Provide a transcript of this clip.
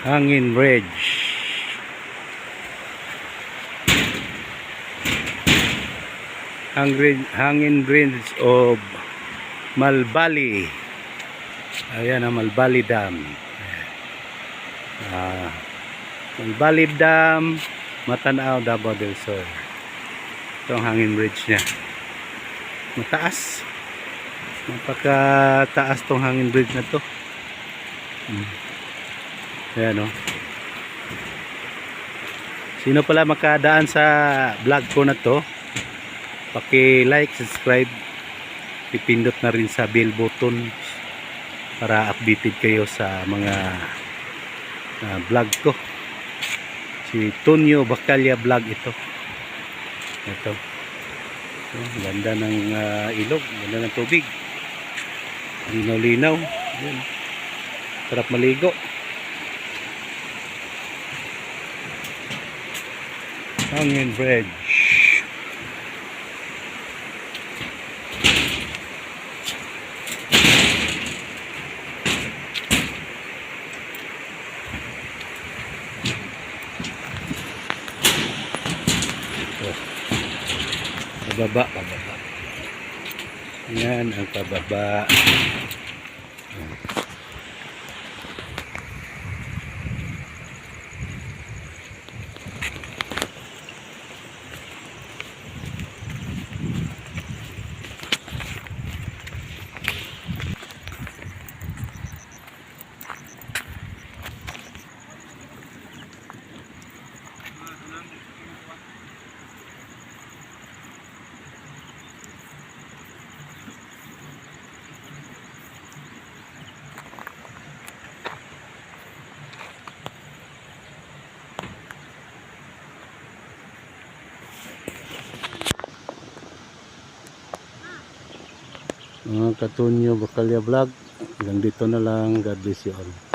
Hangin Bridge. Hangin Bridge of Malbali. Ayan ang Malbali Dam. Malbali Dam, Matanao, Davao del Sur. Ito ang hangin bridge niya. Mataas. Napakataas tong hangin bridge na to. Ayan o. Sino pala makadaan sa vlog ko na to, paki-like, subscribe, pipindot na rin sa bell button para updated kayo sa mga vlog ko. Si Tonyo Bacalla Vlog ito. Ito. Ganda ng ilog, ganda ng tubig. Linaw-linaw. Ayan. Sarap maligo. Hangin Bridge. Pababa. Yan ang pababa. Mga Katonyo Bacalla Vlog, hanggang dito na lang. God bless you all.